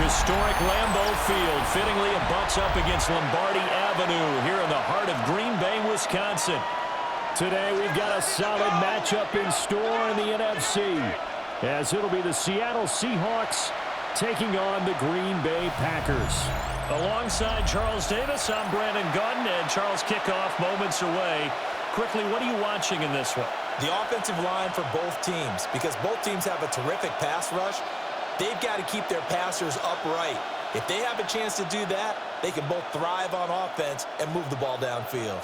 Historic Lambeau Field fittingly abuts up against Lombardi Avenue here in the heart of Green Bay, Wisconsin. Today we've got a solid matchup in store in the NFC, as it'll be the Seattle Seahawks taking on the Green Bay Packers. Alongside Charles Davis, I'm Brandon Gunn, and Charles, kickoff moments away. Quickly, what are you watching in this one? The offensive line for both teams, because both teams have a terrific pass rush. They've got to keep their passers upright. If they have a chance to do that, they can both thrive on offense and move the ball downfield.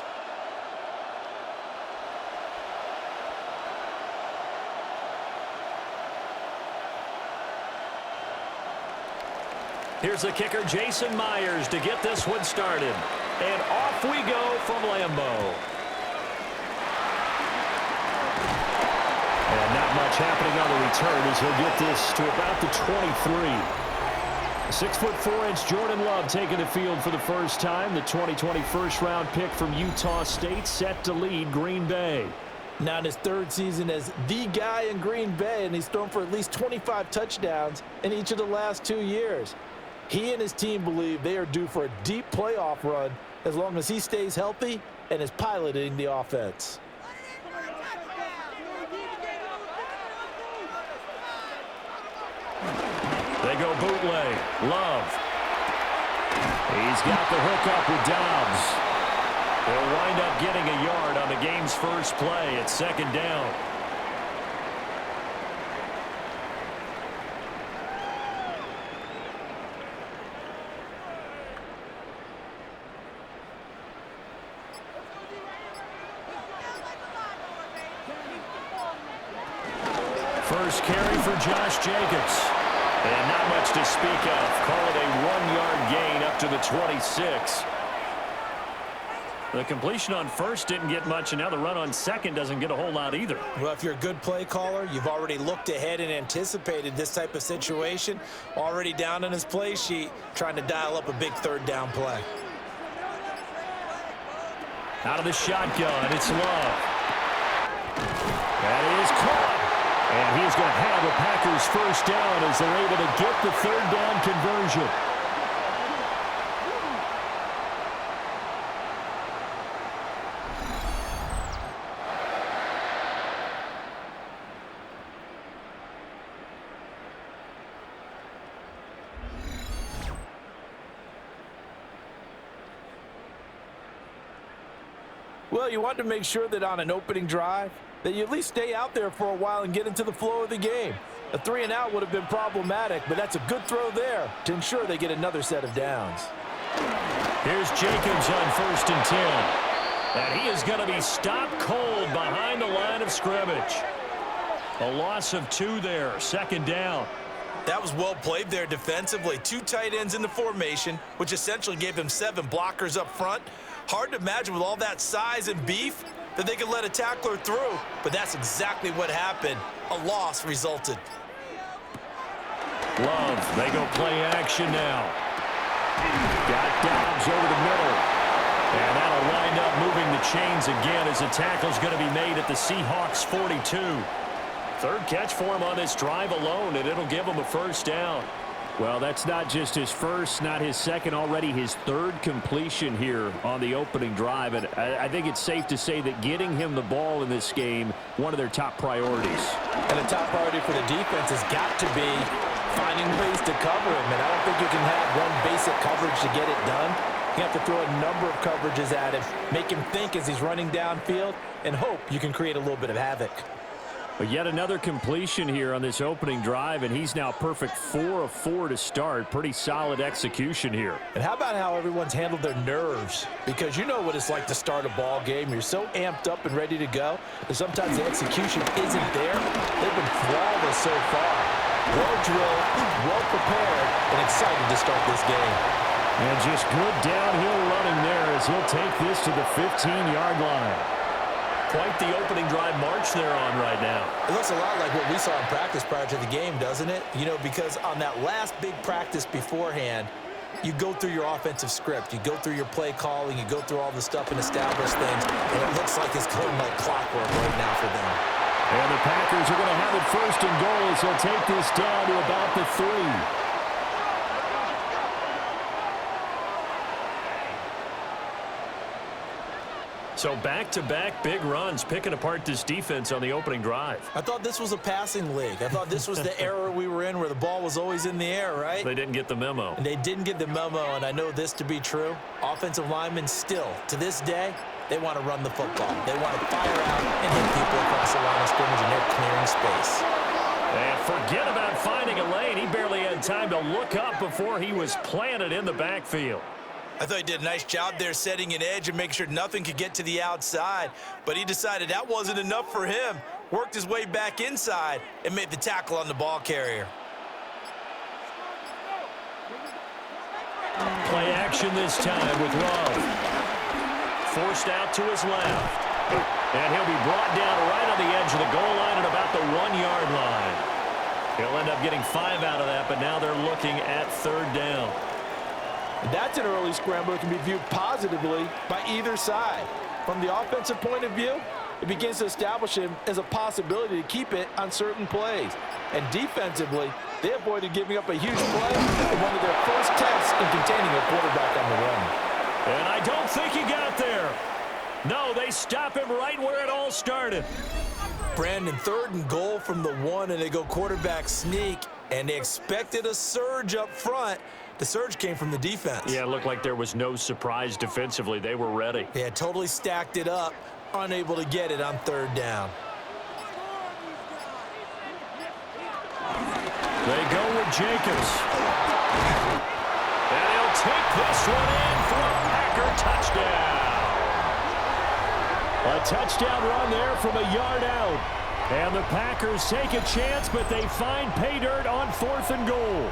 Here's the kicker, Jason Myers, to get this one started. And off we go from Lambeau. And not much happening on the return as he'll get this to about the 23. 6'4" Jordan Love taking the field for the first time. The 2020 first-round pick from Utah State set to lead Green Bay. Now in his third season as the guy in Green Bay, and he's thrown for at least 25 touchdowns in each of the last 2 years. He and his team believe they are due for a deep playoff run as long as he stays healthy and is piloting the offense. They go bootleg. Love. He's got the hook up with Dobbs. They'll wind up getting a yard on the game's first play at second down. First carry for Josh Jacobs. And not much to speak of. Call it a 1-yard gain up to the 26. The completion on first didn't get much, and now the run on second doesn't get a whole lot either. Well, if you're a good play caller, you've already looked ahead and anticipated this type of situation. Already down on his play sheet, trying to dial up a big third down play. Out of the shotgun, it's Love. That is caught. And he's going to have the Packers first down as they're able to get the third down conversion. Well, you want to make sure that on an opening drive, that you at least stay out there for a while and get into the flow of the game. A 3-and-out would have been problematic, but that's a good throw there to ensure they get another set of downs. Here's Jacobs on 1st and 10. And he is going to be stopped cold behind the line of scrimmage. A loss of 2 there, second down. That was well played there defensively. 2 tight ends in the formation, which essentially gave them 7 blockers up front. Hard to imagine with all that size and beef that they could let a tackler through, but that's exactly what happened. A loss resulted. Love, they go play action now. Got Dobbs over the middle. And that'll wind up moving the chains again as the tackle's going to be made at the Seahawks 42. Third catch for him on this drive alone, and it'll give him a first down. Well, that's not just his first, not his second, already his third completion here on the opening drive. And I think it's safe to say that getting him the ball in this game, one of their top priorities. And the top priority for the defense has got to be finding ways to cover him. And I don't think you can have one basic coverage to get it done. You have to throw a number of coverages at him, make him think as he's running downfield, and hope you can create a little bit of havoc. But yet another completion here on this opening drive, and he's now perfect 4 of 4 to start. Pretty solid execution here. And how about how everyone's handled their nerves? Because you know what it's like to start a ball game. You're so amped up and ready to go, and sometimes the execution isn't there. They've been flawless so far. Well drilled, well prepared, and excited to start this game. And just good downhill running there as he'll take this to the 15-yard line. Quite the opening drive march they're on right now. It looks a lot like what we saw in practice prior to the game, doesn't it? You know, because on that last big practice beforehand, you go through your offensive script, you go through your play calling, you go through all the stuff and establish things, and it looks like it's going like clockwork right now for them. And the Packers are going to have it first and goal as he'll take this down to about the 3. So back-to-back big runs, picking apart this defense on the opening drive. I thought this was a passing league. I thought this was the era we were in where the ball was always in the air, right? They didn't get the memo. And they didn't get the memo, and I know this to be true. Offensive linemen still, to this day, they want to run the football. They want to fire out and hit people across the line of scrimmage, and they're clearing space. And forget about finding a lane. He barely had time to look up before he was planted in the backfield. I thought he did a nice job there setting an edge and making sure nothing could get to the outside. But he decided that wasn't enough for him. Worked his way back inside and made the tackle on the ball carrier. Play action this time with Love. Forced out to his left. And he'll be brought down right on the edge of the goal line at about the 1-yard line. He'll end up getting 5 out of that, but now they're looking at 3rd down. And that's an early scramble that can be viewed positively by either side. From the offensive point of view, it begins to establish him as a possibility to keep it on certain plays. And defensively, they avoided giving up a huge play in one of their first tests in containing a quarterback on the run. And I don't think he got there. No, they stop him right where it all started. Brandon, 3rd and goal from the 1, and they go quarterback sneak, and they expected a surge up front. The surge came from the defense. Yeah, it looked like there was no surprise defensively. They were ready. They had totally stacked it up, unable to get it on 3rd down. They go with Jacobs. And he'll take this one in for a Packer touchdown. A touchdown run there from a yard out. And the Packers take a chance, but they find pay dirt on 4th and goal.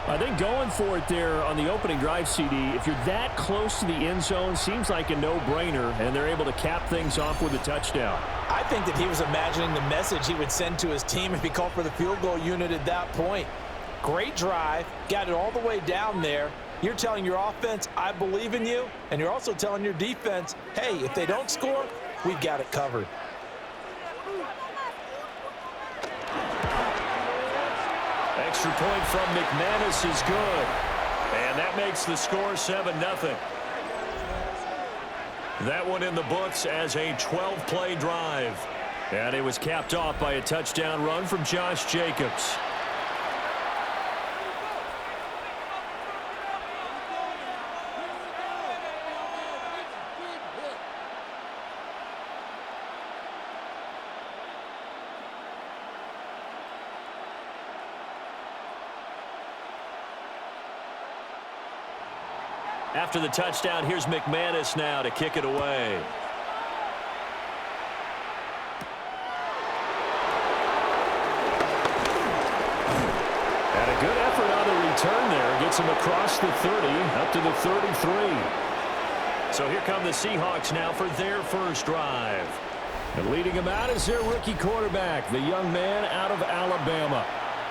I think going for it there on the opening drive, CD, if you're that close to the end zone, seems like a no-brainer, and they're able to cap things off with a touchdown. I think that he was imagining the message he would send to his team if he called for the field goal unit at that point. Great drive, got it all the way down there. You're telling your offense, I believe in you, and you're also telling your defense, hey, if they don't score, we've got it covered. Extra point from McManus is good. And that makes the score 7-0. That one in the books as a 12-play drive. And it was capped off by a touchdown run from Josh Jacobs. After the touchdown, here's McManus now to kick it away. And a good effort on the return there. Gets him across the 30, up to the 33. So here come the Seahawks now for their first drive. And leading him out is their rookie quarterback, the young man out of Alabama.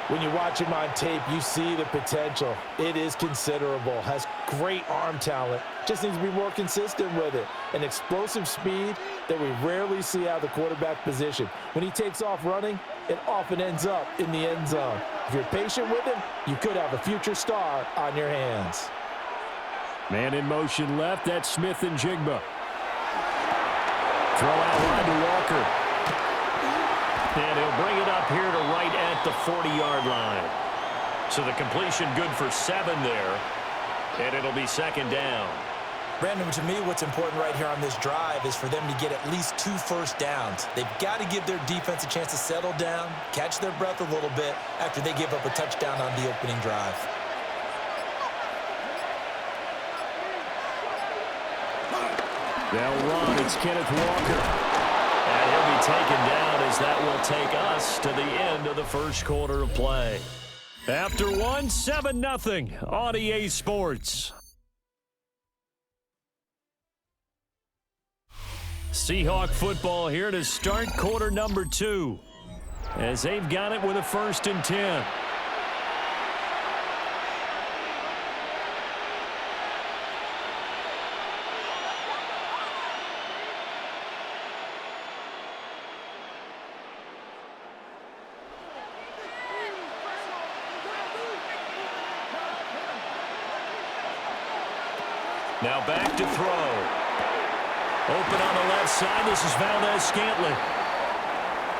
When you watch him on tape, you see the potential. It is considerable. Has great arm talent. Just needs to be more consistent with it. An explosive speed that we rarely see out of the quarterback position. When he takes off running, it often ends up in the end zone. If you're patient with him, you could have a future star on your hands. Man in motion left. That's Smith and Jigba. Throw out line to Walker. And he'll bring it up here to right at the 40-yard line. So the completion good for 7 there. And it'll be 2nd down. Brandon, to me, what's important right here on this drive is for them to get at least 2 first downs. They've got to give their defense a chance to settle down, catch their breath a little bit after they give up a touchdown on the opening drive. They'll run. It's Kenneth Walker. And he'll be taken down as that will take us to the end of the first quarter of play. After 7-0 on EA Sports. Seahawk football here to start quarter number 2. As they've got it with a 1st and 10. Now back to throw. Open on the left side. This is Valdez-Scantling.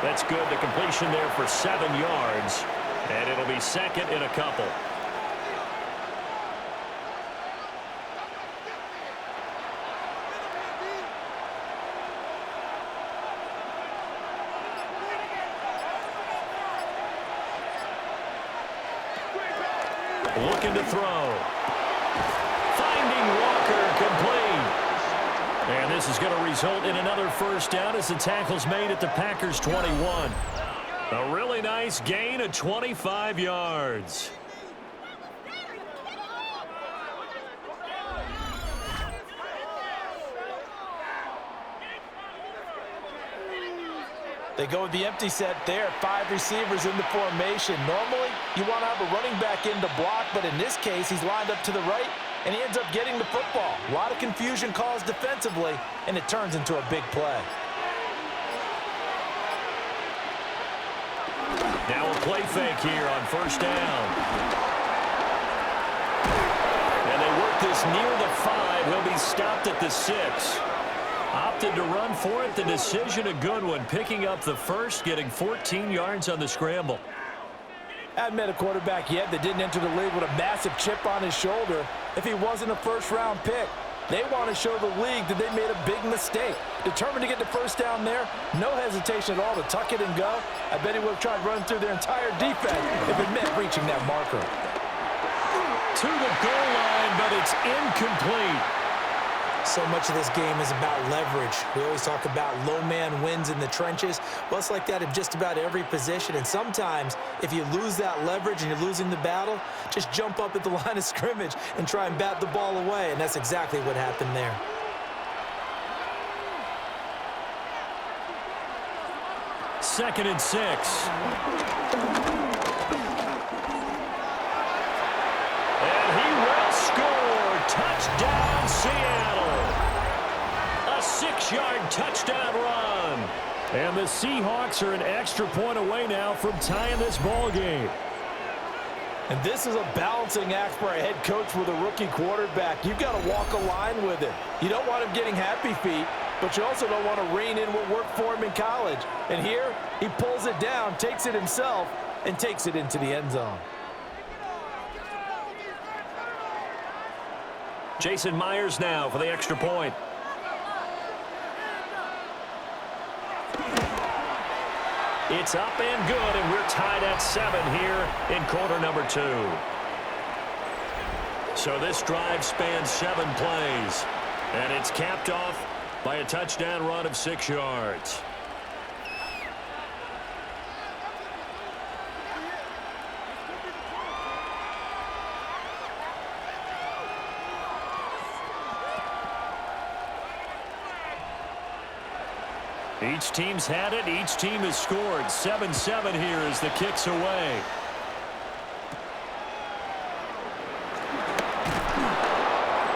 That's good. The completion there for 7 yards. And it'll be second in a couple. Looking to throw. Finding Walker, complete. And this is going to result in another first down as the tackle's made at the Packers' 21. A really nice gain of 25 yards. They go with the empty set there. 5 receivers in the formation. Normally, you want to have a running back in to block, but in this case, he's lined up to the right, and he ends up getting the football. A lot of confusion caused defensively, and it turns into a big play. Now a play fake here on first down. And they work this near the 5. He'll be stopped at the 6. Opted to run for it. The decision a good one. Picking up the first, getting 14 yards on the scramble. I hadn't met a quarterback yet that didn't enter the league with a massive chip on his shoulder if he wasn't a first-round pick. They want to show the league that they made a big mistake. Determined to get the first down there, no hesitation at all to tuck it and go. I bet he would have tried running through their entire defense if it meant reaching that marker. To the goal line, but it's incomplete. So much of this game is about leverage. We always talk about low man wins in the trenches. Well, it's like that in just about every position. And sometimes, if you lose that leverage and you're losing the battle, just jump up at the line of scrimmage and try and bat the ball away. And that's exactly what happened there. Second and 6. And he will score. Touchdown, Seattle. A 6-yard touchdown run. And the Seahawks are an extra point away now from tying this ball game. And this is a balancing act for a head coach with a rookie quarterback. You've got to walk a line with it. You don't want him getting happy feet, but you also don't want to rein in what worked for him in college. And here, he pulls it down, takes it himself, and takes it into the end zone. Jason Myers now for the extra point. It's up and good, and we're tied at 7 here in quarter number 2. So this drive spans 7 plays, and it's capped off by a touchdown run of 6 yards. Each team's had it. Each team has scored. 7-7 here as the kick's away.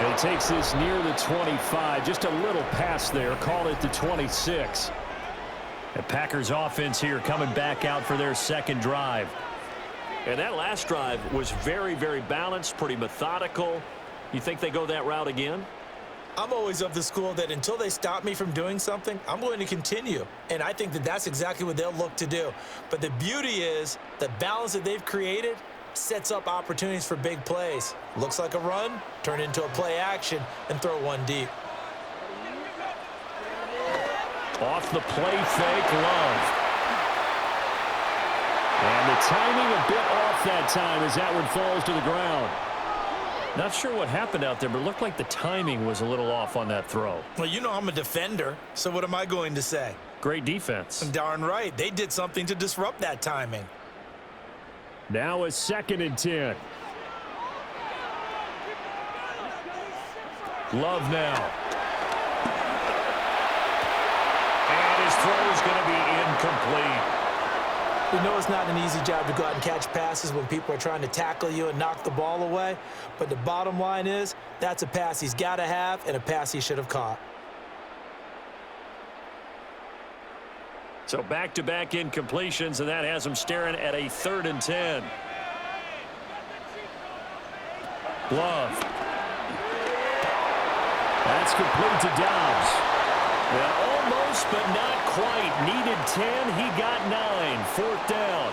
And he takes this near the 25. Just a little pass there. Call it the 26. The Packers offense here coming back out for their second drive. And that last drive was very, very balanced, pretty methodical. You think they go that route again? I'm always of the school that until they stop me from doing something, I'm going to continue. And I think that that's exactly what they'll look to do. But the beauty is the balance that they've created sets up opportunities for big plays. Looks like a run, turn it into a play action, and throw one deep. Off the play fake, Love. And the timing a bit off that time as that one falls to the ground. Not sure what happened out there, but it looked like the timing was a little off on that throw. Well, you know I'm a defender, so what am I going to say? Great defense. Darn right. They did something to disrupt that timing. Now a 2nd and 10. Love now. And his throw is going to be incomplete. We know it's not an easy job to go out and catch passes when people are trying to tackle you and knock the ball away. But the bottom line is that's a pass he's got to have and a pass he should have caught. So back-to-back incompletions, and that has him staring at a 3rd and 10. Love. That's complete to Dobbs. Well, almost, but not quite. Needed 10. He got 9. Fourth down.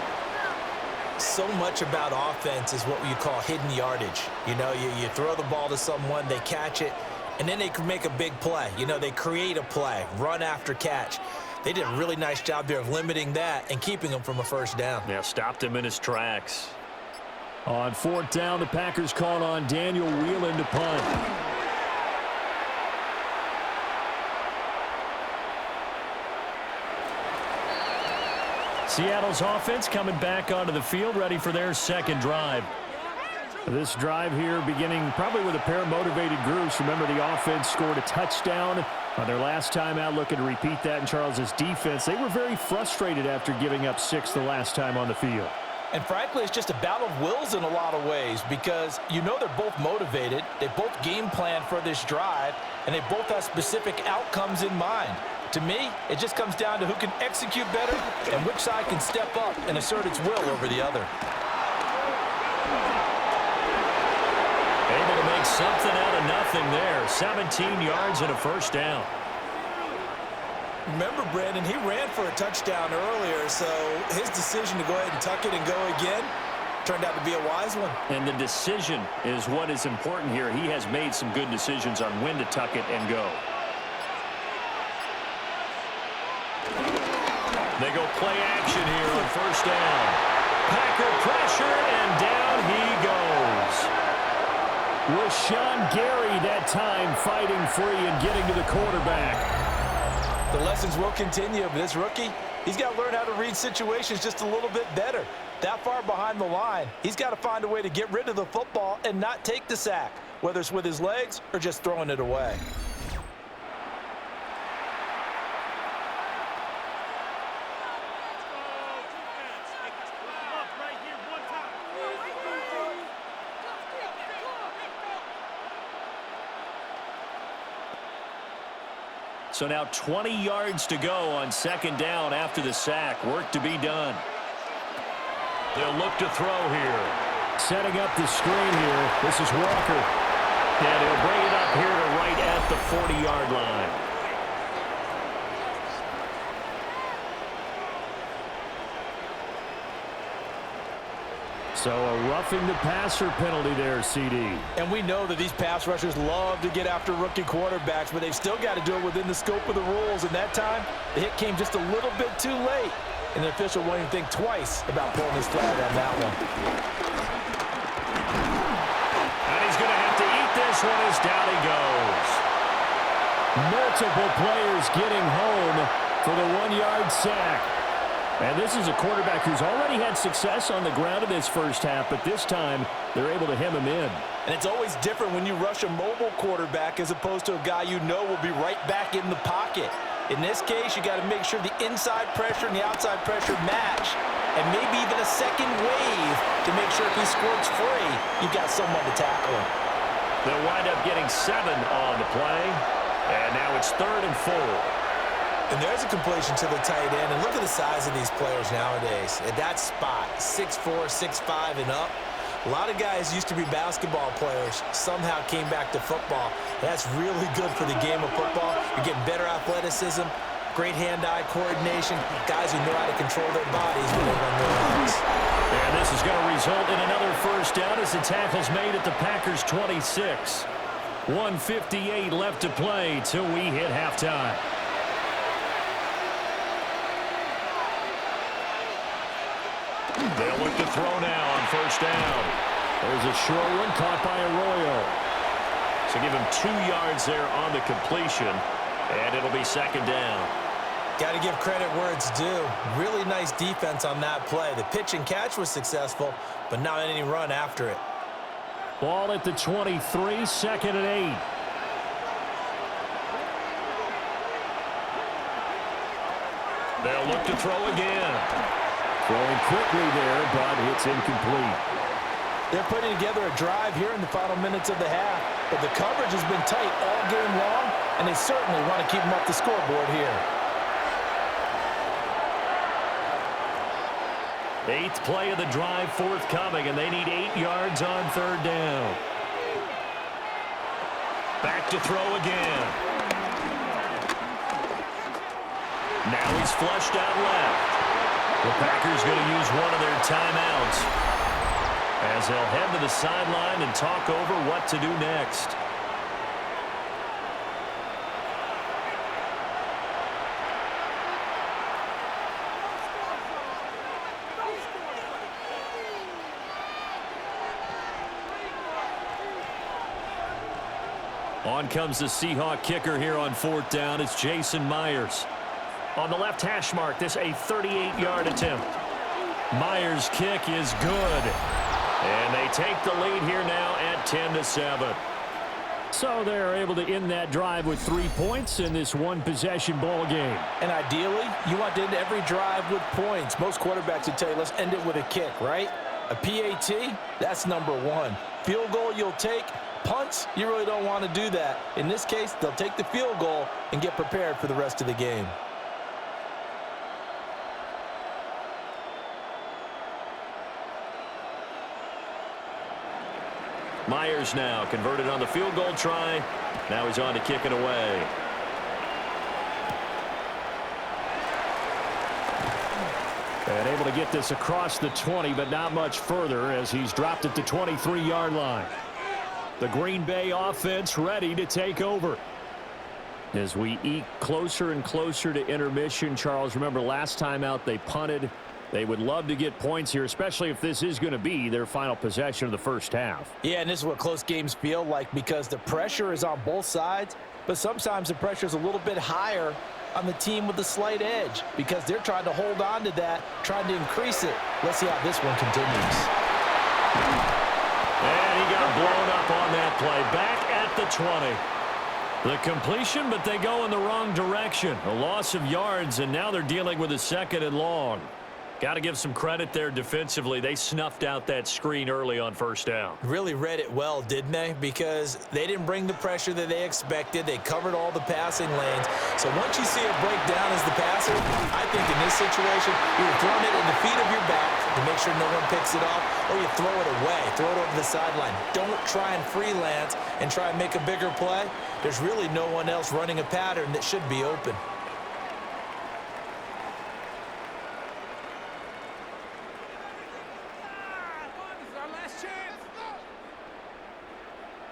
So much about offense is what you call hidden yardage. You know, you throw the ball to someone, they catch it, and then they can make a big play. You know, they create a play, run after catch. They did a really nice job there of limiting that and keeping him from a first down. Yeah, stopped him in his tracks. On fourth down, the Packers called on Daniel Whelan to punt. Seattle's offense coming back onto the field, ready for their second drive. This drive here beginning probably with a pair of motivated groups. Remember, the offense scored a touchdown on their last time out, looking to repeat that in Charles's defense. They were very frustrated after giving up 6 the last time on the field. And frankly, it's just a battle of wills in a lot of ways because you know they're both motivated, they both game plan for this drive, and they both have specific outcomes in mind. To me, it just comes down to who can execute better and which side can step up and assert its will over the other. Able to make something out of nothing there. 17 yards and a first down. Remember, Brandon, he ran for a touchdown earlier, so his decision to go ahead and tuck it and go again turned out to be a wise one. And the decision is what is important here. He has made some good decisions on when to tuck it and go. They go play action here on first down. Packer pressure, and down he goes. Was Sean Gary that time fighting free and getting to the quarterback. The lessons will continue, but this rookie, he's got to learn how to read situations just a little bit better. That far behind the line, he's got to find a way to get rid of the football and not take the sack, whether it's with his legs or just throwing it away. So now 20 yards to go on second down after the sack. Work to be done. They'll look to throw here. Setting up the screen here. This is Walker. And he'll bring it up here to right at the 40-yard line. So a roughing the passer penalty there, CD. And we know that these pass rushers love to get after rookie quarterbacks, but they've still got to do it within the scope of the rules. And that time, the hit came just a little bit too late. And the official won't even think twice about pulling his flag on that one. And he's going to have to eat this one as down he goes. Multiple players getting home for the 1-yard sack. And this is a quarterback who's already had success on the ground in this first half, but this time they're able to hem him in. And it's always different when you rush a mobile quarterback as opposed to a guy you know will be right back in the pocket. In this case, you got to make sure the inside pressure and the outside pressure match, and maybe even a second wave to make sure if he squirts free, you got someone to tackle him. They'll wind up getting 7 on the play, and now it's 3rd and 4. And there's a completion to the tight end. And look at the size of these players nowadays. At that spot, 6'4", 6'5", and up. A lot of guys used to be basketball players, somehow came back to football. That's really good for the game of football. You're getting better athleticism, great hand-eye coordination, guys who know how to control their bodies when they run their routes. And this is going to result in another first down as the tackle's made at the Packers' 26. 1:58 left to play till we hit halftime. They'll look to throw now on first down. There's a short one caught by Arroyo. So give him 2 yards there on the completion, and it'll be second down. Got to give credit where it's due. Really nice defense on that play. The pitch and catch was successful, but not any run after it. Ball at the 23, 2nd and 8. They'll look to throw again. Throwing quickly there, but it's incomplete. They're putting together a drive here in the final minutes of the half, but the coverage has been tight all game long, and they certainly want to keep them off the scoreboard here. 8th play of the drive forthcoming, and they need 8 yards on 3rd down. Back to throw again. Now he's flushed out left. The Packers going to use one of their timeouts as they'll head to the sideline and talk over what to do next. On comes the Seahawk kicker here on 4th down. It's Jason Myers. On the left hash mark, this a 38-yard attempt. Myers' kick is good. And they take the lead here now at 10-7. So they're able to end that drive with 3 points in this one-possession ball game. And ideally, you want to end every drive with points. Most quarterbacks would tell you, let's end it with a kick, right? A PAT, that's number 1. Field goal you'll take. Punts, you really don't want to do that. In this case, they'll take the field goal and get prepared for the rest of the game. Myers now converted on the field goal try. Now he's on to kick it away. And able to get this across the 20, but not much further as he's dropped at the 23-yard line. The Green Bay offense ready to take over. As we eke closer and closer to intermission, Charles, remember last time out they punted. They would love to get points here, especially if this is going to be their final possession of the first half. Yeah, and this is what close games feel like because the pressure is on both sides, but sometimes the pressure is a little bit higher on the team with the slight edge because they're trying to hold on to that, trying to increase it. Let's see how this one continues. And he got blown up on that play. Back at the 20. The completion, but they go in the wrong direction. A loss of yards, and now they're dealing with a 2nd and long. Got to give some credit there defensively. They snuffed out that screen early on 1st down. Really read it well, didn't they? Because they didn't bring the pressure that they expected. They covered all the passing lanes. So once you see it break down as the passer, I think in this situation, you're throwing it in the feet of your back to make sure no one picks it off, or you throw it away, throw it over the sideline. Don't try and freelance and try and make a bigger play. There's really no one else running a pattern that should be open.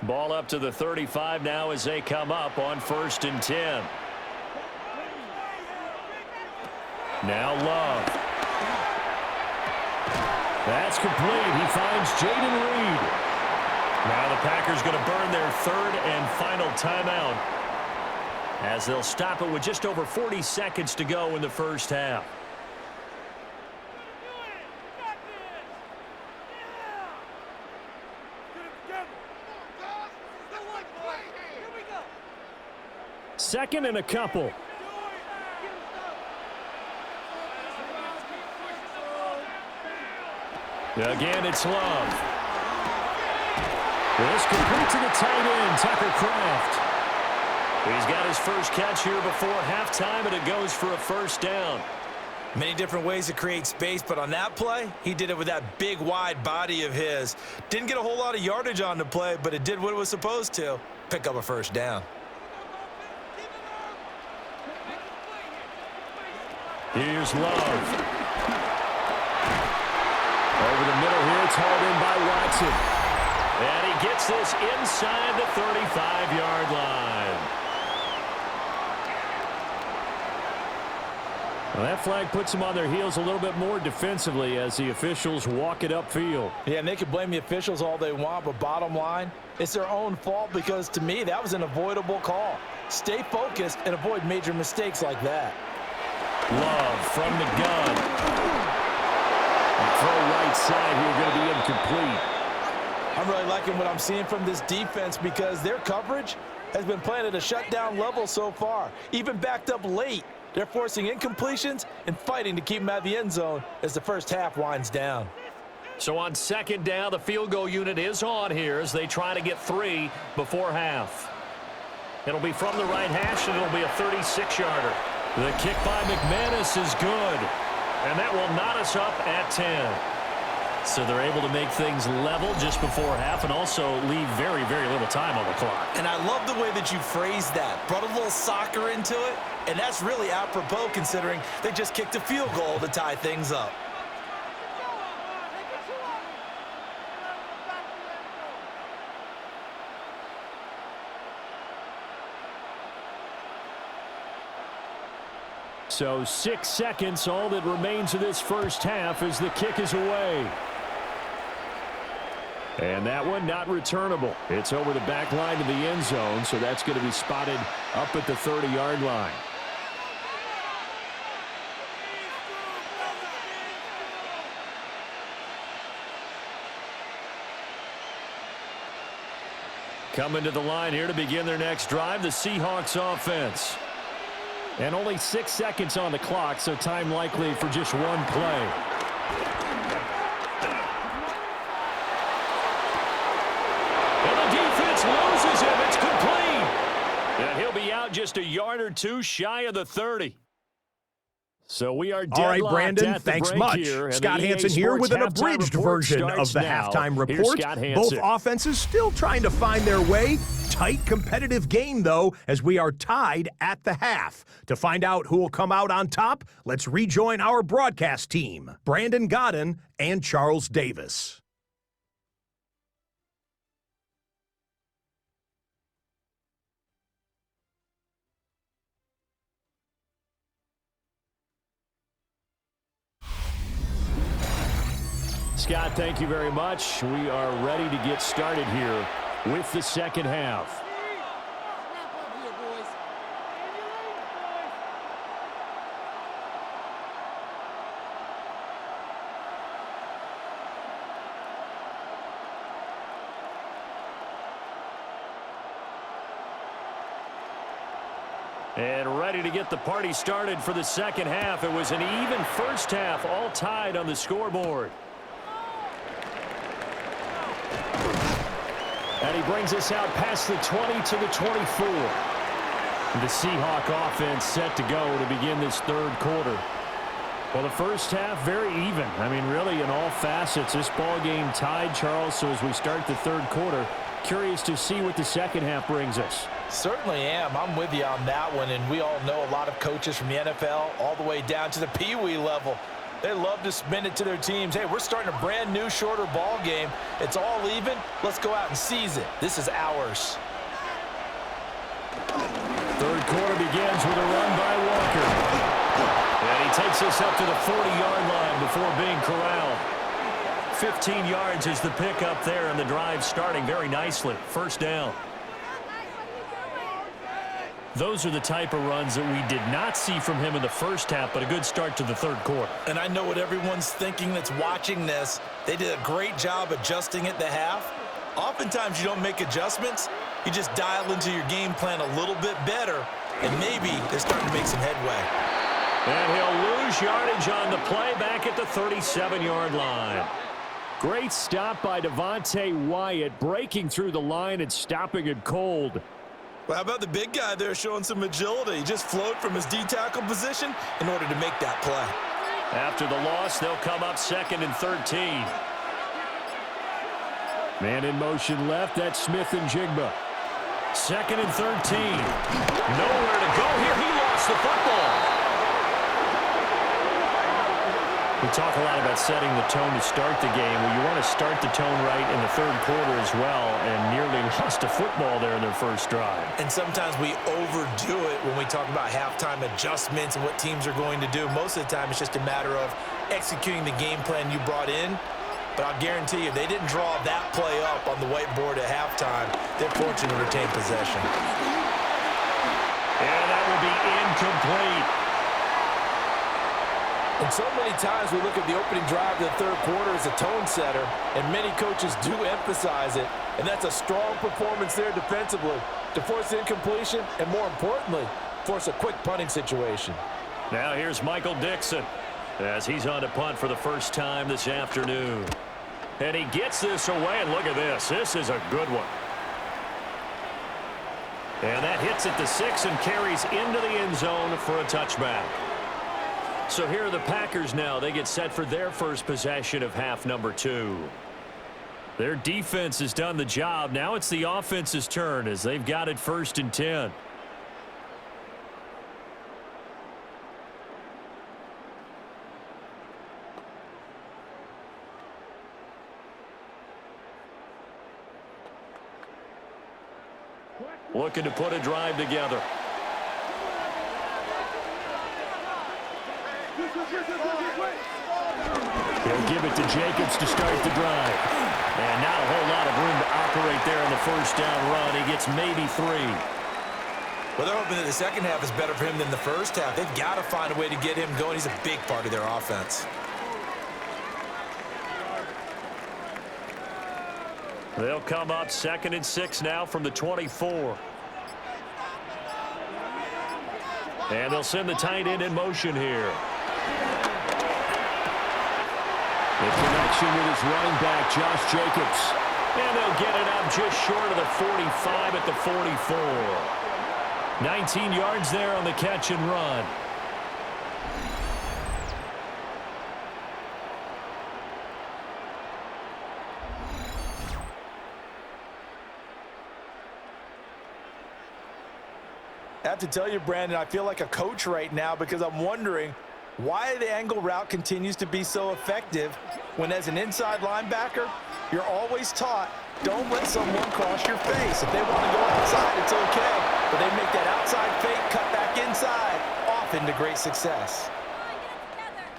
Ball up to the 35 now as they come up on 1st and 10. Now Love. That's complete. He finds Jaden Reed. Now the Packers going to burn their 3rd and final timeout as they'll stop it with just over 40 seconds to go in the first half. Second and a couple. Again, it's Love. This complete to the tight end, Tucker Kraft. He's got his first catch here before halftime, and it goes for a 1st down. Many different ways to create space, but on that play, he did it with that big, wide body of his. Didn't get a whole lot of yardage on the play, but it did what it was supposed to. Pick up a 1st down. Here's Love. Over the middle here, it's hauled in by Watson. And he gets this inside the 35-yard line. Well, that flag puts them on their heels a little bit more defensively as the officials walk it upfield. Yeah, and they can blame the officials all they want, but bottom line, it's their own fault because, to me, that was an avoidable call. Stay focused and avoid major mistakes like that. Love from the gun. Throw right side here going to be incomplete. I'm really liking what I'm seeing from this defense because their coverage has been playing at a shutdown level so far. Even backed up late, they're forcing incompletions and fighting to keep them out of the end zone as the first half winds down. So on 2nd down, the field goal unit is on here as they try to get 3 before half. It'll be from the right hash, and it'll be a 36-yarder. The kick by McManus is good, and that will knot us up at 10. So they're able to make things level just before half and also leave very, very little time on the clock. And I love the way that you phrased that. Brought a little soccer into it, and that's really apropos considering they just kicked a field goal to tie things up. So 6 seconds, all that remains of this first half as the kick is away. And that one not returnable. It's over the back line to the end zone, so that's going to be spotted up at the 30-yard line. Coming to the line here to begin their next drive, the Seahawks offense. And only 6 seconds on the clock, so time likely for just one play. And the defense loses him. It's complete. And he'll be out just a yard or two shy of the 30. So we are deadlocked. All right, Brandon, thanks much. Here, Scott Hansen here with an abridged version of the halftime report. Both offenses still trying to find their way. Tight, competitive game, though, as we are tied at the half. To find out who will come out on top, let's rejoin our broadcast team, Brandon Godden and Charles Davis. Scott, thank you very much. We are ready to get started here with the second half. And ready to get the party started for the second half. It was an even first half, all tied on the scoreboard. And he brings us out past the 20 to the 24. The Seahawk offense set to go to begin this third quarter. Well, the first half, very even. I mean, really, in all facets, this ball game tied, Charles. So as we start the third quarter, curious to see what the second half brings us. Certainly am. I'm with you on that one. And we all know a lot of coaches from the NFL all the way down to the Pee-wee level. They love to spin it to their teams. Hey, we're starting a brand new, shorter ball game. It's all even. Let's go out and seize it. This is ours. Third quarter begins with a run by Walker. And he takes us up to the 40-yard line before being corralled. 15 yards is the pickup there, and the drive starting very nicely. First down. Those are the type of runs that we did not see from him in the first half, but a good start to the third quarter. And I know what everyone's thinking that's watching this. They did a great job adjusting at the half. Oftentimes you don't make adjustments. You just dial into your game plan a little bit better, and maybe they're starting to make some headway. And he'll lose yardage on the play back at the 37-yard line. Great stop by Devontae Wyatt, breaking through the line and stopping it cold. Well, how about the big guy there showing some agility? He just flowed from his D-tackle position in order to make that play. After the loss, they'll come up 2nd and 13. Man in motion left, that's Smith and Jigba. 2nd and 13. Nowhere to go here. He lost the football. We talk a lot about setting the tone to start the game. Well, you want to start the tone right in the third quarter as well, and nearly lost a football there in their first drive. And sometimes we overdo it when we talk about halftime adjustments and what teams are going to do. Most of the time, it's just a matter of executing the game plan you brought in. But I'll guarantee you, they didn't draw that play up on the whiteboard at halftime. They're fortunate to retain possession. And that will be incomplete. And so many times we look at the opening drive of the third quarter as a tone setter, and many coaches do emphasize it, and that's a strong performance there defensively to force incompletion and, more importantly, force a quick punting situation. Now here's Michael Dixon as he's on to punt for the first time this afternoon. And he gets this away, and look at this. This is a good one. And that hits at the 6 and carries into the end zone for a touchback. So here are the Packers now. They get set for their first possession of half number 2. Their defense has done the job. Now it's the offense's turn as they've got it 1st and 10. Looking to put a drive together. He'll give it to Jacobs to start the drive. And not a whole lot of room to operate there in the first down run. He gets maybe 3. Well, they're hoping that the second half is better for him than the first half. They've got to find a way to get him going. He's a big part of their offense. They'll come up 2nd and 6 now from the 24. And they'll send the tight end in motion here. The connection with his running back, Josh Jacobs. And they'll get it up just short of the 45 at the 44. 19 yards there on the catch and run. I have to tell you, Brandon, I feel like a coach right now because I'm wondering why the angle route continues to be so effective when, as an inside linebacker, you're always taught, don't let someone cross your face. If they want to go outside, it's okay. But they make that outside fake, cut back inside, often to great success.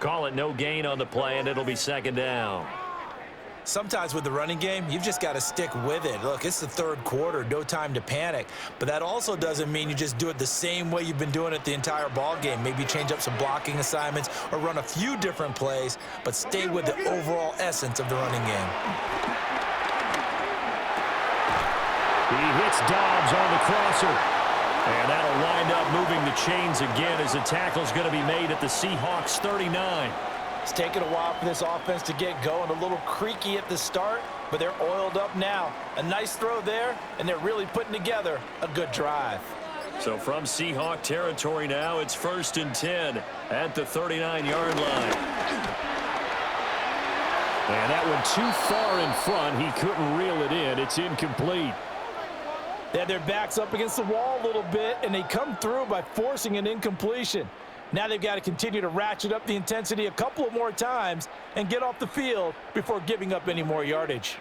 Call it no gain on the play, and it'll be 2nd down. Sometimes with the running game, you've just got to stick with it. Look, it's the 3rd quarter, no time to panic. But that also doesn't mean you just do it the same way you've been doing it the entire ball game. Maybe change up some blocking assignments or run a few different plays, but stay with the overall essence of the running game. He hits Dobbs on the crosser. And that'll wind up moving the chains again as the tackle's going to be made at the Seahawks 39. It's taken a while for this offense to get going. A little creaky at the start, but they're oiled up now. A nice throw there, and they're really putting together a good drive. So from Seahawk territory now, it's 1st and 10 at the 39-yard line. And that one too far in front. He couldn't reel it in. It's incomplete. They had their backs up against the wall a little bit, and they come through by forcing an incompletion. Now they've got to continue to ratchet up the intensity a couple of more times and get off the field before giving up any more yardage.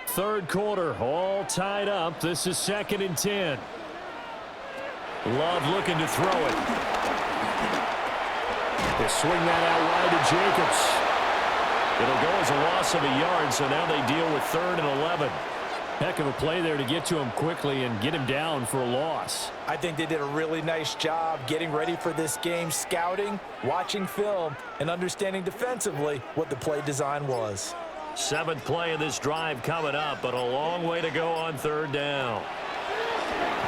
3rd quarter, all tied up. This is 2nd and 10. Love looking to throw it. They swing that out wide to Jacobs. It'll go as a loss of a yard, so now they deal with 3rd and 11. Heck of a play there to get to him quickly and get him down for a loss. I think they did a really nice job getting ready for this game, scouting, watching film, and understanding defensively what the play design was. 7th play of this drive coming up, but a long way to go on 3rd down.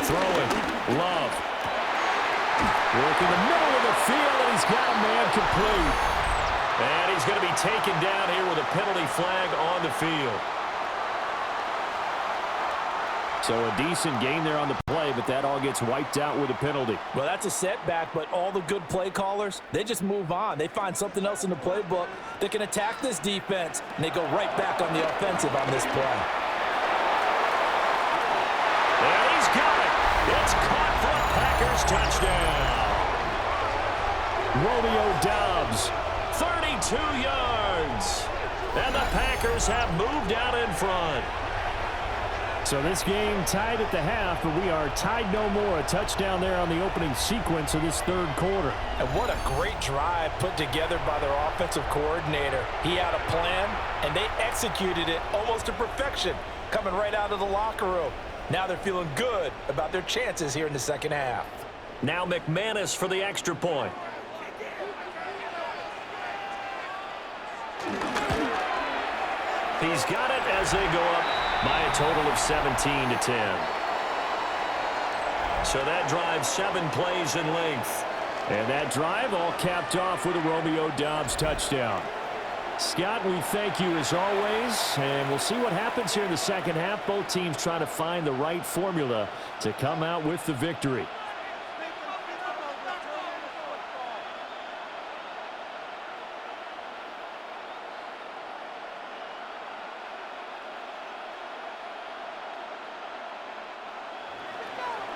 Throwing, Love. Work in the middle of the field, and he's got a man complete. And he's going to be taken down here with a penalty flag on the field. So a decent gain there on the play, but that all gets wiped out with a penalty. Well, that's a setback, but all the good play callers, they just move on. They find something else in the playbook that can attack this defense, and they go right back on the offensive on this play. And he's got it. It's caught for a Packers touchdown. Romeo Doubs, 32 yards. And the Packers have moved out in front. So this game tied at the half, but we are tied no more. A touchdown there on the opening sequence of this 3rd quarter. And what a great drive put together by their offensive coordinator. He had a plan, and they executed it almost to perfection, coming right out of the locker room. Now they're feeling good about their chances here in the 2nd half. Now McManus for the extra point. He's got it as they go up by a total of 17 to 10. So that drive 7 plays in length. And that drive all capped off with a Romeo Doubs touchdown. Scott, we thank you as always, and we'll see what happens here in the 2nd half. Both teams trying to find the right formula to come out with the victory.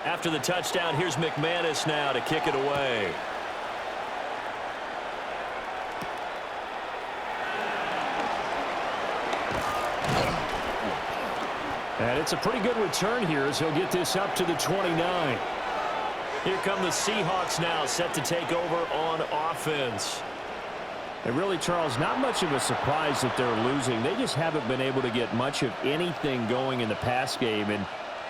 After the touchdown, here's McManus now to kick it away. And it's a pretty good return here as he'll get this up to the 29. Here come the Seahawks now, set to take over on offense. And really, Charles, not much of a surprise that they're losing. They just haven't been able to get much of anything going in the pass game. And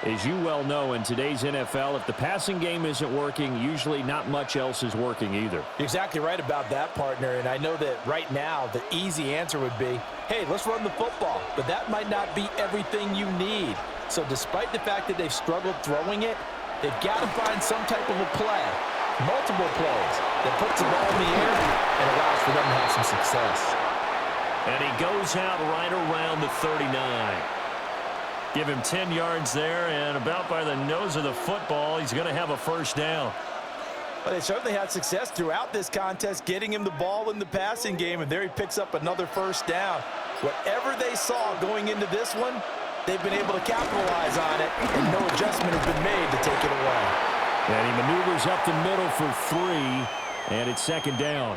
as you well know, in today's NFL, if the passing game isn't working, usually not much else is working either. You're exactly right about that, partner. And I know that right now the easy answer would be, hey, let's run the football. But that might not be everything you need. So despite the fact that they've struggled throwing it, they've got to find some type of a play, multiple plays, that puts the ball in the air and allows for them to have some success. And he goes out right around the 39. Give him 10 yards there, and about by the nose of the football, he's going to have a first down. Well, they certainly had success throughout this contest, getting him the ball in the passing game, and there he picks up another first down. Whatever they saw going into this one, they've been able to capitalize on it, and no adjustment has been made to take it away. And he maneuvers up the middle for 3, and it's second down.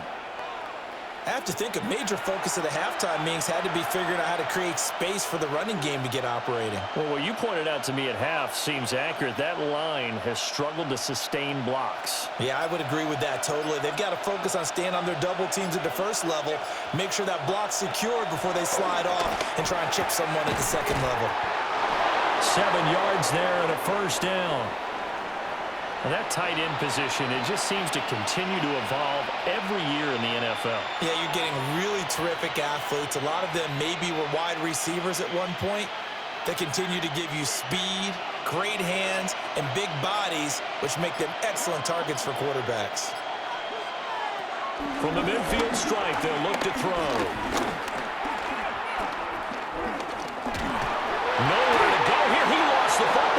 I have to think a major focus of the halftime meetings had to be figuring out how to create space for the running game to get operating. Well, what you pointed out to me at half seems accurate. That line has struggled to sustain blocks. Yeah, I would agree with that totally. They've got to focus on staying on their double teams at the first level, make sure that block's secured before they slide off and try and chip someone at the second level. 7 yards there and a first down. Well, that tight end position, it just seems to continue to evolve every year in the NFL. Yeah, you're getting really terrific athletes. A lot of them maybe were wide receivers at one point. They continue to give you speed, great hands, and big bodies, which make them excellent targets for quarterbacks. From the midfield stripe, they'll look to throw. Nowhere to go here. He lost the football.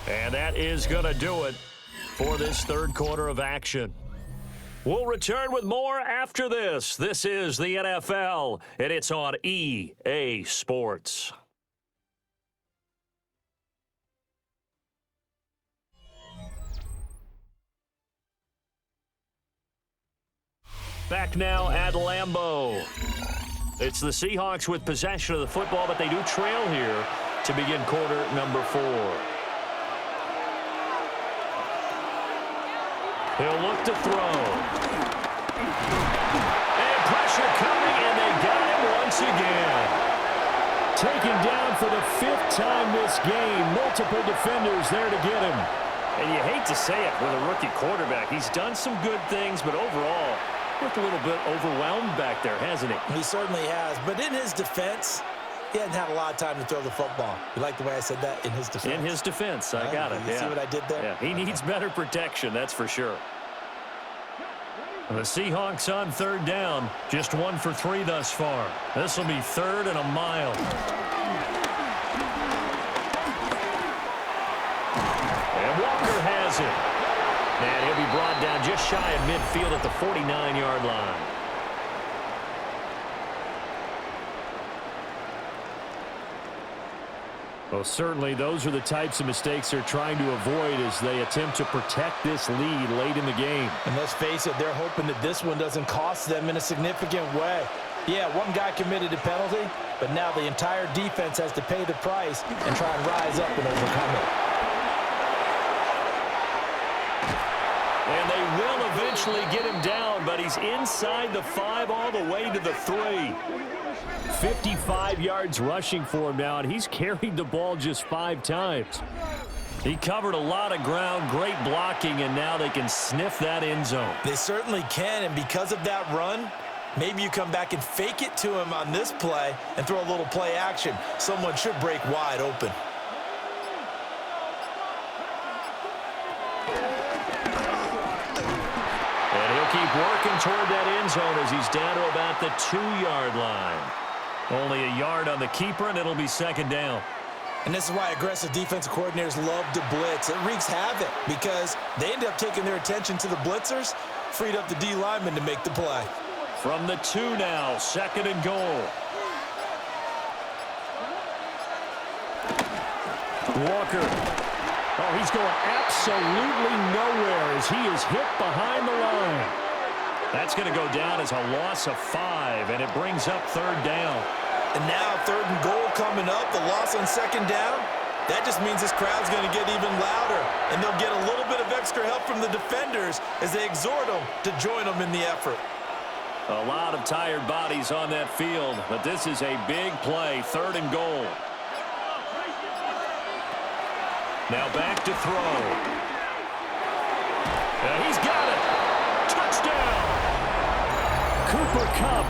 And that is going to do it for this third quarter of action. We'll return with more after this. This is the NFL, and it's on EA Sports. Back now at Lambeau. It's the Seahawks with possession of the football, but they do trail here to begin quarter number 4. He'll look to throw. And pressure coming, and they got him once again. Taken down for the 5th time this game. Multiple defenders there to get him. And you hate to say it with a rookie quarterback. He's done some good things, but overall, looked a little bit overwhelmed back there, hasn't he? He certainly has. But in his defense, he hasn't had a lot of time to throw the football. You like the way I said that? In his defense. In his defense. I got it. You see what I did there? Yeah, he needs better protection, that's for sure. The Seahawks on third down. Just 1 for 3 thus far. This will be 3rd and a mile. And Walker has it. And he'll be brought down just shy of midfield at the 49-yard line. Well, certainly those are the types of mistakes they're trying to avoid as they attempt to protect this lead late in the game. And let's face it, they're hoping that this one doesn't cost them in a significant way. Yeah, one guy committed a penalty, but now the entire defense has to pay the price and try and rise up and overcome it. And they will eventually get him down, but he's inside the 5 all the way to the 3. 55 yards rushing for him now, and he's carried the ball just 5 times. He covered a lot of ground, great blocking, and now they can sniff that end zone. They certainly can, and because of that run, maybe you come back and fake it to him on this play and throw a little play action. Someone should break wide open. And he'll keep working toward that end zone as he's down to about the 2-yard line. Only a yard on the keeper, and it'll be second down. And this is why aggressive defensive coordinators love to blitz. It wreaks havoc because they end up taking their attention to the blitzers, freed up the D lineman to make the play. From the 2 now, 2nd and goal. Walker. Oh, he's going absolutely nowhere as he is hit behind the line. That's going to go down as a loss of 5, and it brings up 3rd down. And now 3rd and goal coming up, the loss on 2nd down. That just means this crowd's going to get even louder, and they'll get a little bit of extra help from the defenders as they exhort them to join them in the effort. A lot of tired bodies on that field, but this is a big play, 3rd and goal. Now back to throw. He's got it. Touchdown. Cooper Kupp,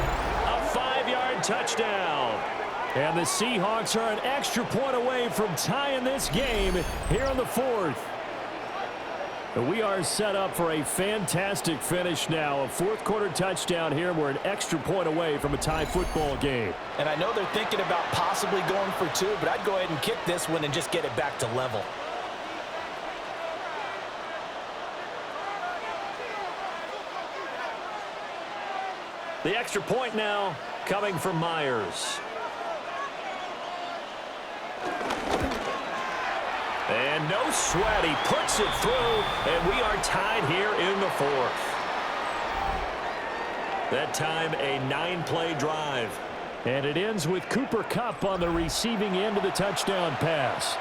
a 5-yard touchdown. And the Seahawks are an extra point away from tying this game here in the 4th. We are set up for a fantastic finish now. A 4th quarter touchdown here. We're an extra point away from a tie football game. And I know they're thinking about possibly going for 2, but I'd go ahead and kick this one and just get it back to level. The extra point now coming from Myers. And no sweat. He puts it through, and we are tied here in the 4th. That time, a 9-play drive. And it ends with Cooper Kupp on the receiving end of the touchdown pass.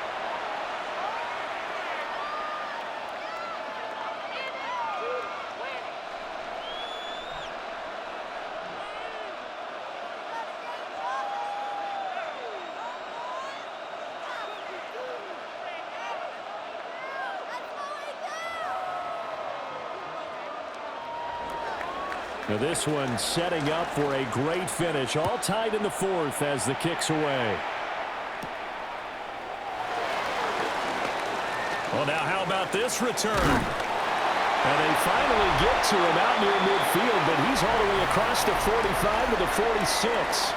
Now this one setting up for a great finish. All tied in the 4th as the kick's away. Well, now how about this return? And they finally get to him out near midfield, but he's all the way across the 45 to the 46.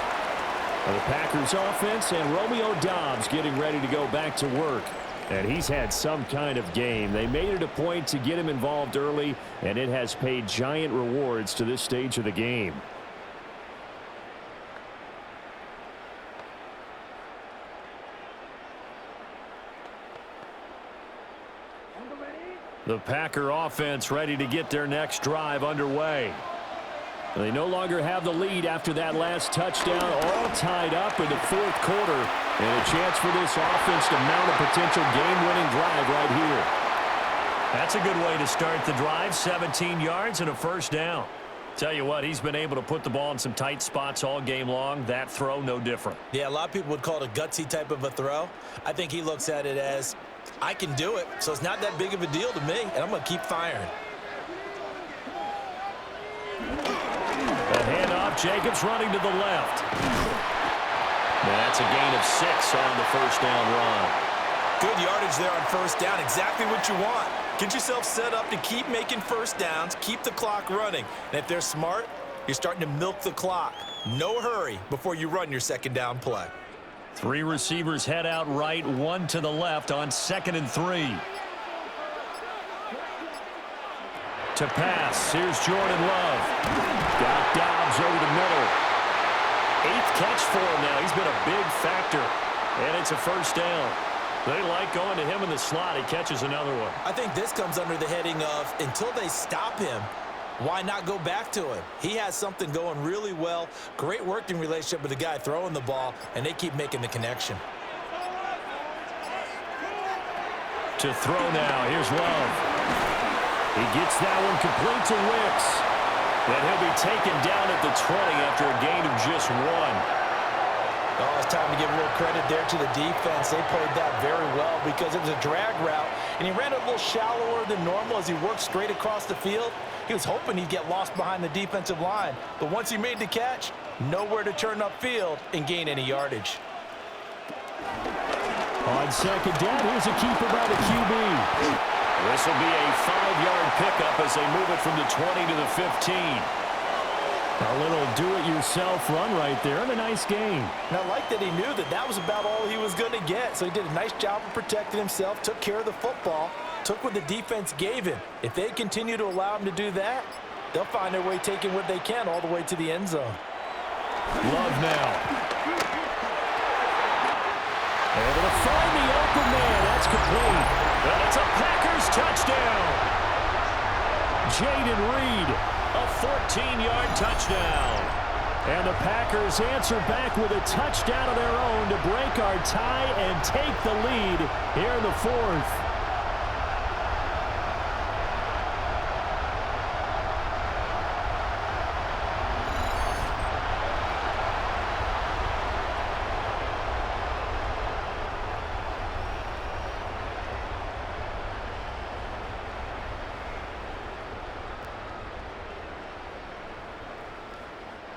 Well, the Packers offense and Romeo Doubs getting ready to go back to work. And he's had some kind of game. They made it a point to get him involved early, and it has paid giant rewards to this stage of the game. The Packer offense ready to get their next drive underway. They no longer have the lead after that last touchdown, all tied up in the 4th quarter. And a chance for this offense to mount a potential game-winning drive right here. That's a good way to start the drive. 17 yards and a 1st down. Tell you what, he's been able to put the ball in some tight spots all game long. That throw, no different. Yeah, a lot of people would call it a gutsy type of a throw. I think he looks at it as, I can do it, so it's not that big of a deal to me, and I'm going to keep firing. A handoff, Jacobs running to the left. That's a gain of 6 on the 1st down run. Good yardage there on 1st down, exactly what you want. Get yourself set up to keep making 1st downs, keep the clock running. And if they're smart, you're starting to milk the clock. No hurry before you run your 2nd down play. 3 receivers head out right, 1 to the left on 2nd and 3. To pass, here's Jordan Love. Got Doubs over the middle. 8th catch for him now. He's been a big factor. And it's a 1st down. They like going to him in the slot. He catches another one. I think this comes under the heading of, until they stop him, why not go back to him? He has something going really well. Great working relationship with the guy throwing the ball, and they keep making the connection. To throw now. Here's Love. He gets that one complete to Wicks. And he'll be taken down at the 20 after a gain of just 1. Oh, it's time to give a little credit there to the defense. They played that very well because it was a drag route, and he ran a little shallower than normal as he worked straight across the field. He was hoping he'd get lost behind the defensive line, but once he made the catch, nowhere to turn upfield and gain any yardage. On 2nd down, here's a keeper by the QB. This will be a 5-yard pickup as they move it from the 20 to the 15. A little do-it-yourself run right there and a nice gain. And I like that he knew that that was about all he was going to get. So he did a nice job of protecting himself, took care of the football, took what the defense gave him. If they continue to allow him to do that, they'll find their way taking what they can all the way to the end zone. Love now. Able to find the open man. That's complete. And it's a Packers touchdown. Jaden Reed, a 14-yard touchdown. And the Packers answer back with a touchdown of their own to break our tie and take the lead here in the fourth.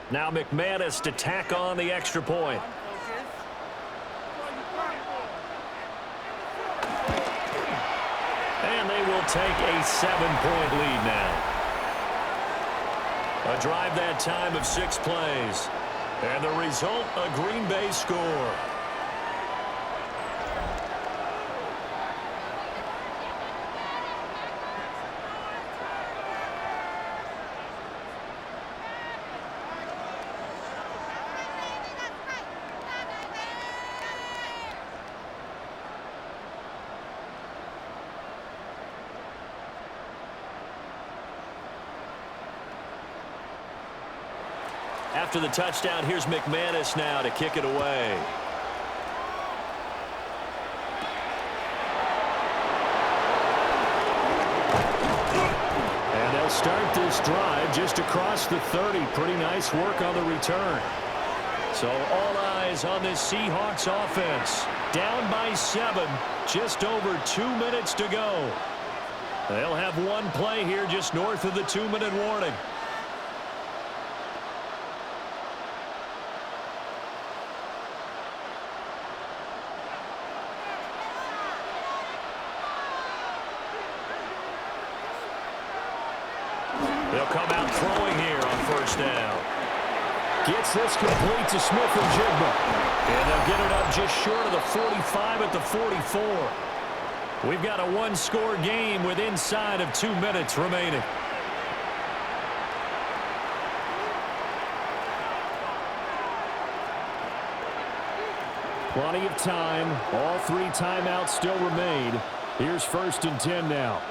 Now McManus to tack on the extra point. And they will take a 7-point lead now. A drive that time of 6 plays. And the result, a Green Bay score. After the touchdown, here's McManus now to kick it away. And they'll start this drive just across the 30. Pretty nice work on the return. So all eyes on this Seahawks offense. Down by 7, just over 2 minutes to go. They'll have one play here just north of the 2-minute warning. They'll come out throwing here on first down. Gets this complete to Smith-Njigba. And they'll get it up just short of the 45 at the 44. We've got a one-score game with inside of 2 minutes remaining. Plenty of time. All 3 timeouts still remain. Here's 1st and 10 now.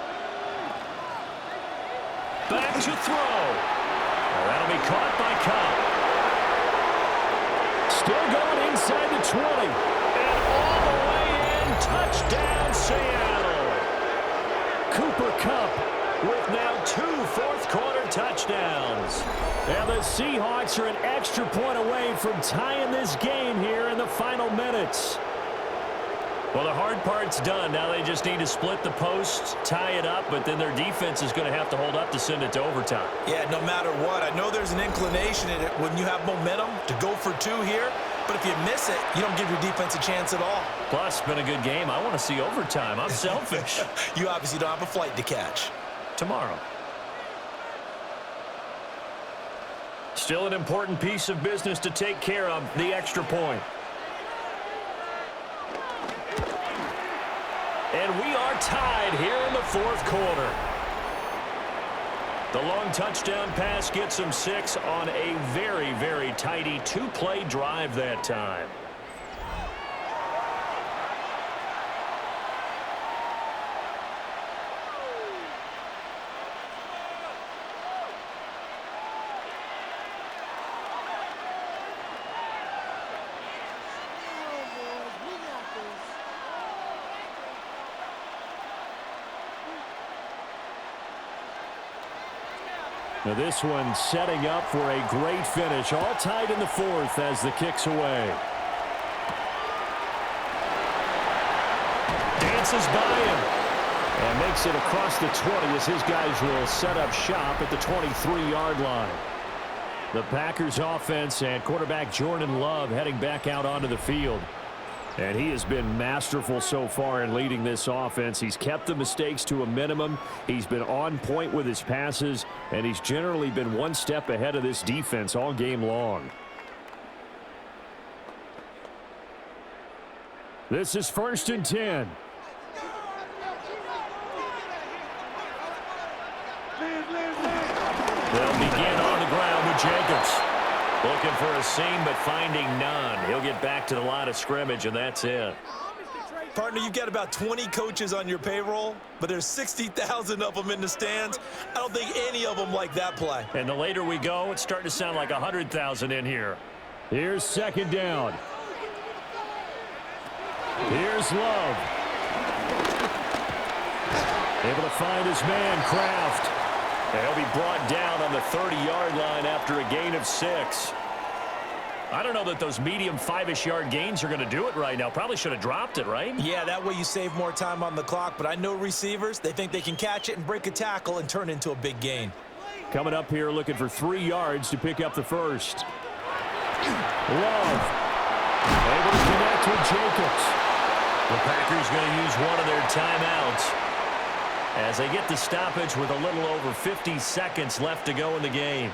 Back to throw. Well, that'll be caught by Cobb. Still going inside the 20. And all the way in. Touchdown, Seattle. Cooper Kupp with now 2 fourth-quarter touchdowns. And the Seahawks are an extra point away from tying this game here in the final minutes. Well, the hard part's done. Now they just need to split the posts, tie it up, but then their defense is going to have to hold up to send it to overtime. Yeah, no matter what. I know there's an inclination in it when you have momentum to go for 2 here, but if you miss it, you don't give your defense a chance at all. Plus, it's been a good game. I want to see overtime. I'm selfish. You obviously don't have a flight to catch. Tomorrow. Still an important piece of business to take care of, the extra point. And we are tied here in the 4th quarter. The long touchdown pass gets them 6 on a very, very tidy 2-play drive that time. Now this one setting up for a great finish. All tied in the 4th as the kick's away. Dances by him. And makes it across the 20 as his guys will set up shop at the 23-yard line. The Packers offense and quarterback Jordan Love heading back out onto the field. And he has been masterful so far in leading this offense. He's kept the mistakes to a minimum. He's been on point with his passes, and he's generally been one step ahead of this defense all game long. This is 1st and 10. They'll begin on the ground with Jacobs. Looking for a seam, but finding none. He'll get back to the line of scrimmage, and that's it. Partner, you've got about 20 coaches on your payroll, but there's 60,000 of them in the stands. I don't think any of them like that play. And the later we go, it's starting to sound like 100,000 in here. Here's 2nd down. Here's Love. Able to find his man, Kraft. He'll be brought down on the 30-yard line after a gain of 6. I don't know that those medium 5-ish yard gains are going to do it right now. Probably should have dropped it, right? Yeah, that way you save more time on the clock. But I know receivers, they think they can catch it and break a tackle and turn into a big gain. Coming up here looking for 3 yards to pick up the first. Love. Able to connect with Jacobs. The Packers going to use one of their timeouts as they get the stoppage with a little over 50 seconds left to go in the game.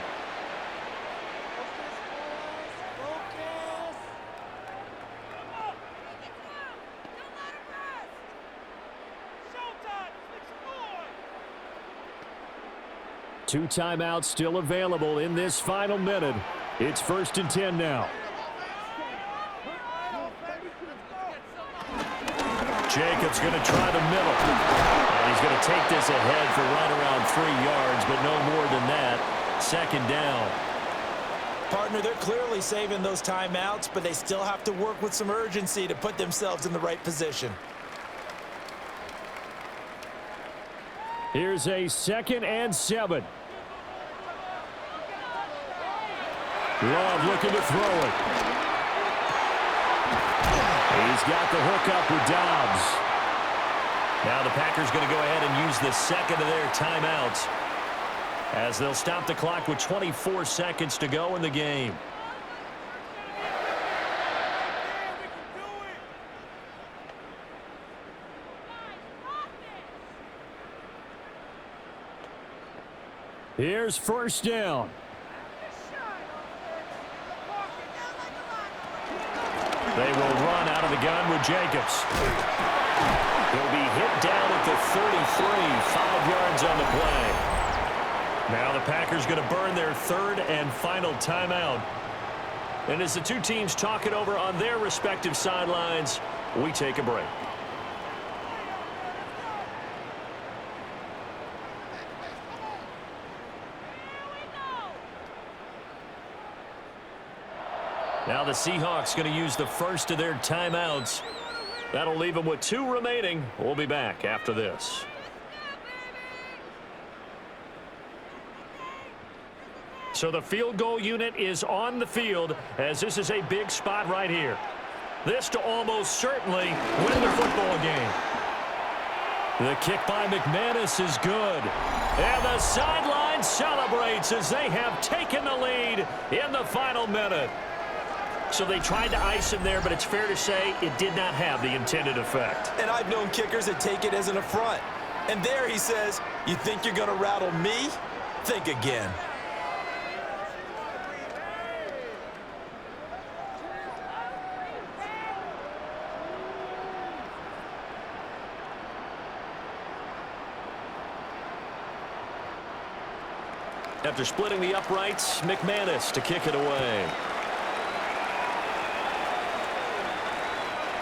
Two timeouts still available in this final minute. It's 1st and 10 now. Jacobs going to try the middle. And he's going to take this ahead for right around 3 yards, but no more than that. 2nd down. Partner, they're clearly saving those timeouts, but they still have to work with some urgency to put themselves in the right position. Here's a 2nd and 7. Love looking to throw it. He's got the hook up with Dobbs. Now the Packers going to go ahead and use the 2nd of their timeouts as they'll stop the clock with 24 seconds to go in the game. Here's 1st down. They will run out of the gun with Jacobs. He'll be hit down at the 33, 5 yards on the play. Now the Packers going to burn their 3rd and final timeout. And as the two teams talk it over on their respective sidelines, we take a break. Now the Seahawks going to use the 1st of their timeouts. That'll leave them with 2 remaining. We'll be back after this. So the field goal unit is on the field as this is a big spot right here. This to almost certainly win the football game. The kick by McManus is good. And the sideline celebrates as they have taken the lead in the final minute. So they tried to ice him there, but it's fair to say it did not have the intended effect. And I've known kickers that take it as an affront. And there he says, you think you're going to rattle me? Think again. After splitting the uprights, McManus to kick it away.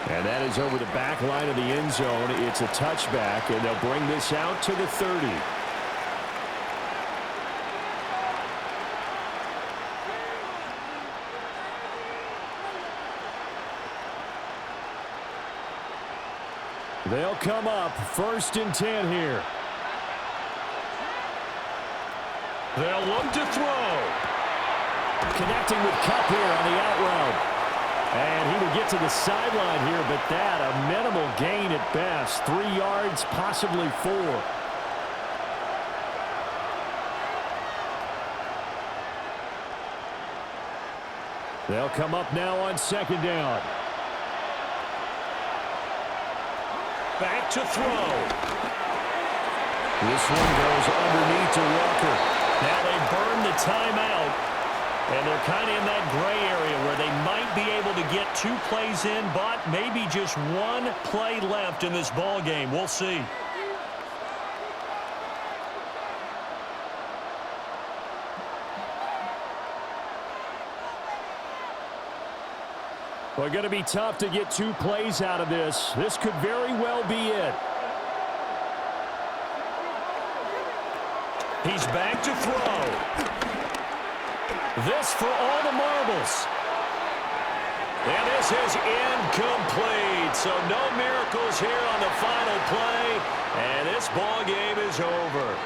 And that is over the back line of the end zone. It's a touchback, and they'll bring this out to the 30. They'll come up 1st and 10 here. They'll look to throw. Connecting with Kupp here on the out route. And he will get to the sideline here, but that a minimal gain at best. 3 yards, possibly 4. They'll come up now on 2nd down. back to throw. This one goes underneath to Walker. Now they burn the timeout, and they're kind of in that gray area where they might be able to get 2 plays in, but maybe just 1 play left in this ball game. We'll see. Well, going to be tough to get 2 plays out of this. This could very well be it. He's back to throw. This for all the marbles. And this is incomplete. So no miracles here on the final play. And this ball game is over.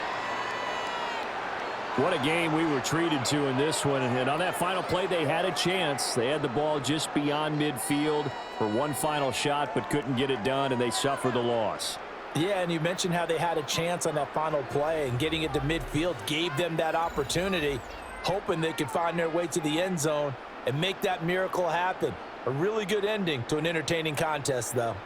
What a game we were treated to in this one. And on that final play, they had a chance. They had the ball just beyond midfield for one final shot, but couldn't get it done, and they suffered the loss. Yeah, and you mentioned how they had a chance on that final play, and getting it to midfield gave them that opportunity, hoping they could find their way to the end zone and make that miracle happen. A really good ending to an entertaining contest, though.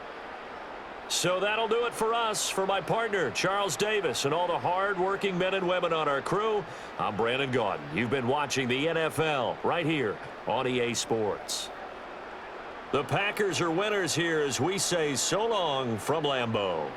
So that'll do it for us. For my partner, Charles Davis, and all the hard-working men and women on our crew, I'm Brandon Gaudin. You've been watching the NFL right here on EA Sports. The Packers are winners here as we say so long from Lambeau.